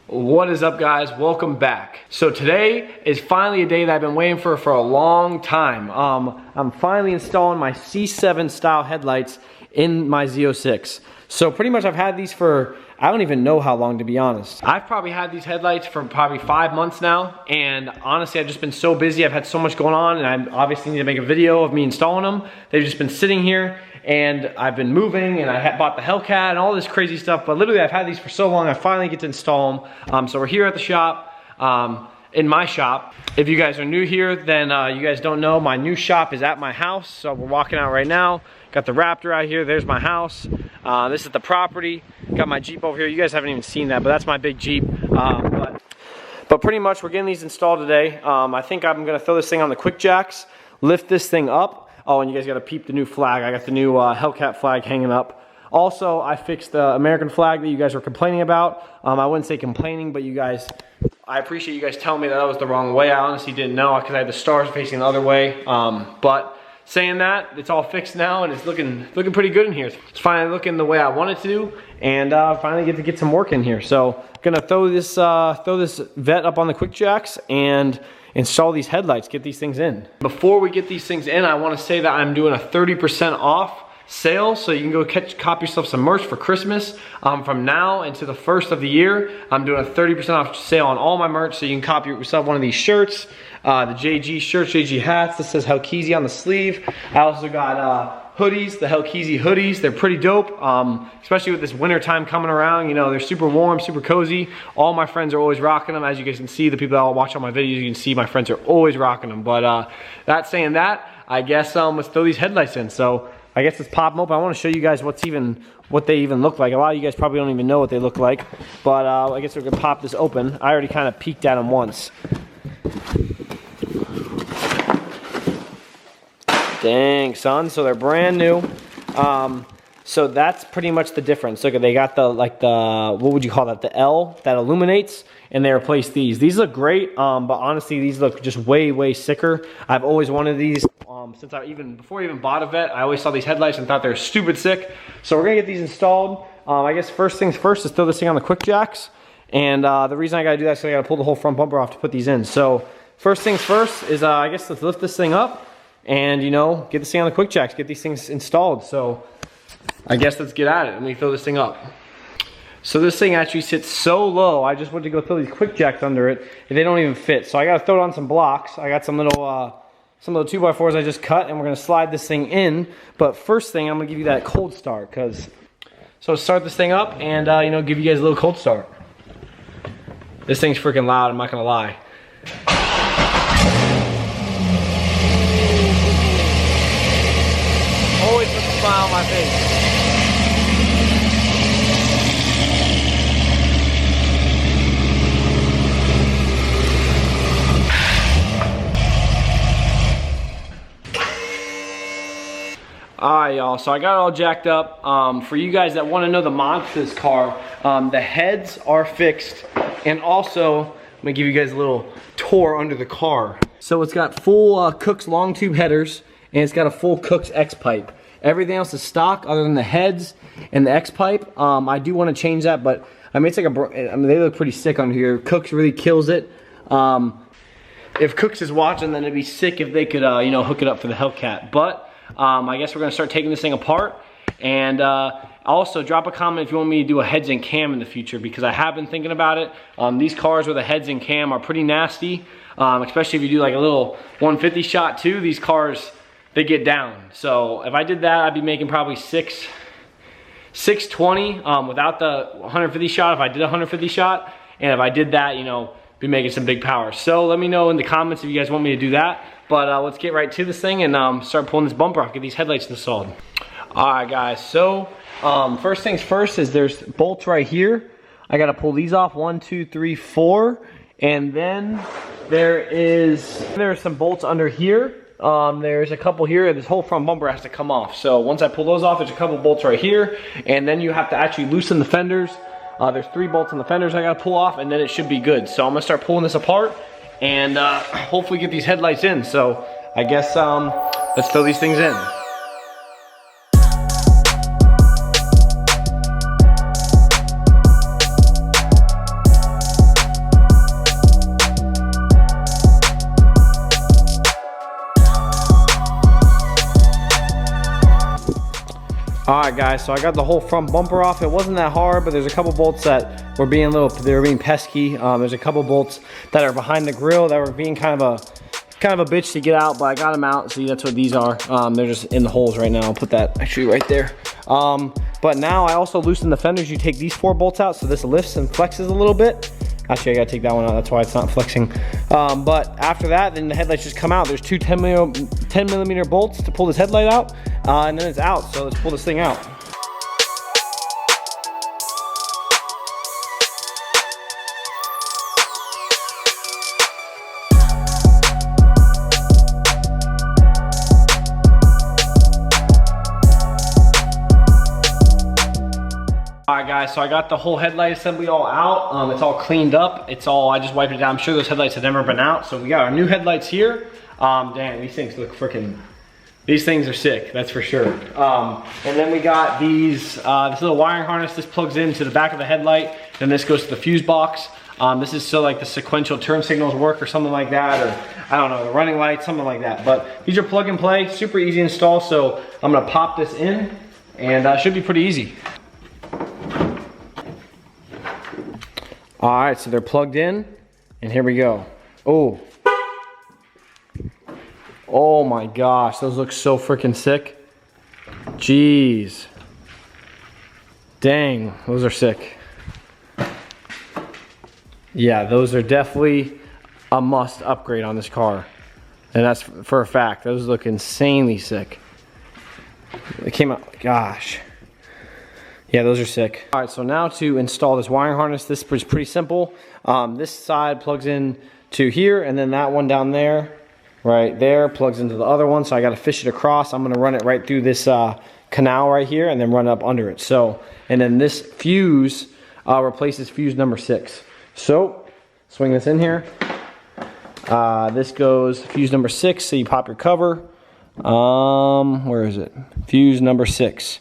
What is up, guys? Welcome back. So today is finally a day that I've been waiting for a long time. I'm finally installing my C7 style headlights in my Z06. So pretty much I've had these for, I don't even know how long, to be honest. I've probably had these headlights for probably 5 months now, and honestly I've just been so busy. I've had so much going on, and I obviously need to make a video of me installing them. They've just been sitting here, and I've been moving, and I bought the Hellcat and all this crazy stuff, but literally I've had these for so long, I finally get to install them. So we're here at the shop, in my shop. If you guys are new here, then you guys don't know, my new shop is at my house. So we're walking out right now. Got the Raptor out here, there's my house. This is the property. Got my Jeep over here. You guys haven't even seen that, but that's my big Jeep. But pretty much we're getting these installed today. I think I'm gonna throw this thing on the quick jacks, lift this thing up. Oh, and you guys gotta peep the new flag. I got the new Hellcat flag hanging up. Also, I fixed the American flag that you guys were complaining about. I wouldn't say complaining, but you guys, I appreciate you guys telling me that was the wrong way. I honestly didn't know because I had the stars facing the other way. But saying that, it's all fixed now and it's looking pretty good in here. It's finally looking the way I want it to, and finally get to get some work in here. So gonna throw this vet up on the quick jacks and install these headlights, get these things in. Before we get these things in, I want to say that I'm doing a 30% off sale, so you can go cop yourself some merch for Christmas. From now into the first of the year, I'm doing a 30% off sale on all my merch, so you can copy yourself one of these shirts, the JG shirts, JG hats. This says Hellkeezy on the sleeve. I also got hoodies, the Hellkeezy hoodies. They're pretty dope, especially with this winter time coming around. You know, they're super warm, super cozy. All my friends are always rocking them. As you guys can see, the people that watch all my videos, you can see my friends are always rocking them. But that saying that, I guess let's throw these headlights in. So I guess let's pop them open. I want to show you guys what they even look like. A lot of you guys probably don't even know what they look like, but I guess we're gonna pop this open. I already kind of peeked at them once. Dang, son, so they're brand new. So that's pretty much the difference. Look, they got the, what would you call that? The L that illuminates, and they replaced these. These look great, but honestly, these look just way, way sicker. I've always wanted these since before I even bought a vet. I always saw these headlights and thought they were stupid sick. So we're gonna get these installed. I guess first things first is throw this thing on the quick jacks. And the reason I gotta do that is I gotta pull the whole front bumper off to put these in. So first things first is I guess let's lift this thing up and, you know, get this thing on the quick jacks, get these things installed. So I guess let's get at it and we throw this thing up. So this thing actually sits so low, I just went to go throw these quick jacks under it and they don't even fit. So I gotta throw it on some blocks. I got some little 2x4s I just cut, and we're gonna slide this thing in. But first thing, I'm gonna give you that cold start, so start this thing up and you know, give you guys a little cold start. This thing's freaking loud, I'm not gonna lie. Always puts a smile on my face. Alright, y'all, so I got it all jacked up. For you guys that want to know the mods to this car, the heads are fixed, and also I'm gonna give you guys a little tour under the car. So it's got full Cook's long tube headers, and it's got a full Cook's X pipe. Everything else is stock other than the heads and the X pipe. I do want to change that, but I mean, it's like they look pretty sick under here. Cook's really kills it. If Cook's is watching, then it'd be sick if they could you know, hook it up for the Hellcat. But I guess we're gonna start taking this thing apart, and also drop a comment if you want me to do a heads and cam in the future, because I have been thinking about it. These cars with a heads and cam are pretty nasty, especially if you do like a little 150 shot too. These cars, they get down. So if I did that, I'd be making probably 620 without the 150 shot. If I did a 150 shot, and if I did that, you know, be making some big power. So let me know in the comments if you guys want me to do that. But let's get right to this thing and start pulling this bumper off, get these headlights installed. Alright guys, so first things first is there's bolts right here. I gotta pull these off, 1, 2, 3, 4. And then there's some bolts under here. There's a couple here, and this whole front bumper has to come off. So once I pull those off, there's a couple bolts right here, and then you have to actually loosen the fenders. There's 3 bolts on the fenders I gotta pull off, and then it should be good. So I'm gonna start pulling this apart and hopefully get these headlights in. So I guess let's throw these things in. All right, guys, so I got the whole front bumper off. It wasn't that hard, but there's a couple bolts that were being being pesky. There's a couple bolts that are behind the grill that were being kind of a bitch to get out, but I got them out. See, that's what these are. They're just in the holes right now. I'll put that actually right there. But now I also loosened the fenders. You take these 4 bolts out, so this lifts and flexes a little bit. Actually, I gotta take that one out. That's why it's not flexing. But after that, then the headlights just come out. There's 2 10 millimeter bolts to pull this headlight out, and then it's out. So let's pull this thing out. Alright guys, so I got the whole headlight assembly all out. It's all cleaned up. I just wiped it down. I'm sure those headlights have never been out. So we got our new headlights here. Damn, these things look these things are sick, that's for sure. And then we got these, this little wiring harness. This plugs into the back of the headlight. Then this goes to the fuse box. This is so like the sequential turn signals work or something like that, or I don't know, the running lights, something like that. But these are plug and play, super easy to install. So I'm gonna pop this in and it should be pretty easy. All right, so they're plugged in, and here we go. Oh my gosh, those look so freaking sick. Jeez. Dang, those are sick. Yeah, those are definitely a must upgrade on this car. And that's for a fact. Those look insanely sick. They came out, gosh. Yeah, those are sick. All right, so now to install this wiring harness, this is pretty simple. This side plugs in to here, and then that one down there, right there, plugs into the other one. So I gotta fish it across. I'm gonna run it right through this canal right here and then run up under it. So, and then this fuse replaces fuse number 6. So, swing this in here. This goes fuse number 6, so you pop your cover. Where is it? Fuse number 6.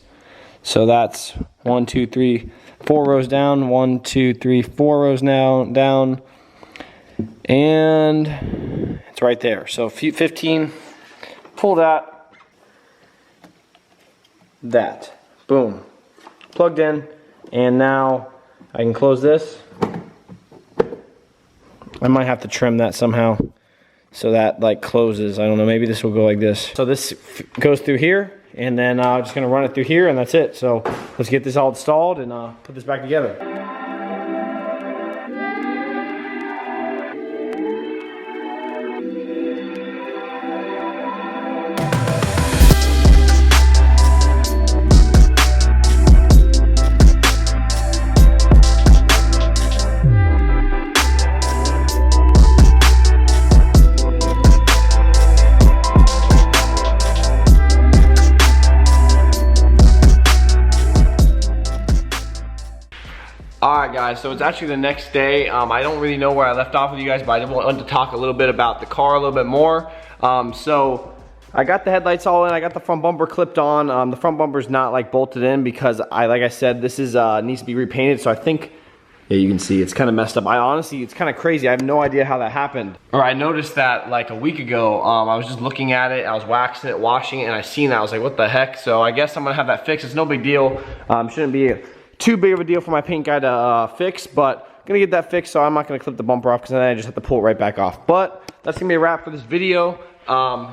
So that's 1, 2, 3, 4 rows down. 1, 2, 3, 4 rows now down, and it's right there. So 15. Pull that. Boom. Plugged in, and now I can close this. I might have to trim that somehow so that like closes. I don't know. Maybe this will go like this. So this goes through here. And then I'm just gonna run it through here, and that's it. So let's get this all installed and put this back together. Alright guys, so it's actually the next day. I don't really know where I left off with you guys, but I wanted to talk a little bit about the car a little bit more. So I got the headlights all in, I got the front bumper clipped on. The front bumper's not like bolted in because like I said, this is needs to be repainted. So I think, yeah, you can see it's kind of messed up. Honestly, it's kind of crazy. I have no idea how that happened. Or I noticed that like a week ago, I was just looking at it, I was waxing it, washing it, and I seen that. I was like, what the heck? So I guess I'm gonna have that fixed. It's no big deal. Shouldn't be too big of a deal for my paint guy to fix, but I'm gonna get that fixed, so I'm not gonna clip the bumper off because then I just have to pull it right back off. But that's gonna be a wrap for this video.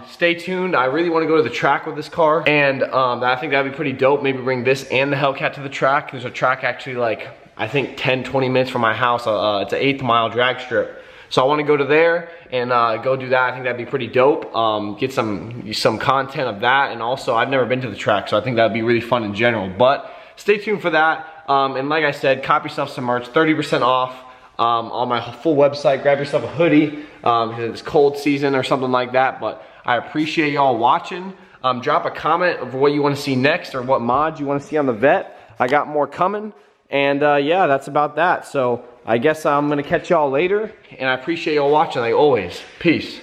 Stay tuned. I really want to go to the track with this car, and I think that'd be pretty dope. Maybe bring this and the Hellcat to the track. There's a track actually like I think 10-20 minutes from my house. It's an 1/8 mile drag strip, so I want to go to there and go do that. I think that'd be pretty dope. Get some content of that, and also I've never been to the track, so I think that'd be really fun in general. But stay tuned for that. And like I said, cop yourself some merch, 30% off on my full website. Grab yourself a hoodie because it's cold season or something like that. But I appreciate y'all watching. Drop a comment of what you want to see next or what mods you want to see on the Vet. I got more coming. And yeah, that's about that. So I guess I'm going to catch y'all later. And I appreciate y'all watching like always. Peace.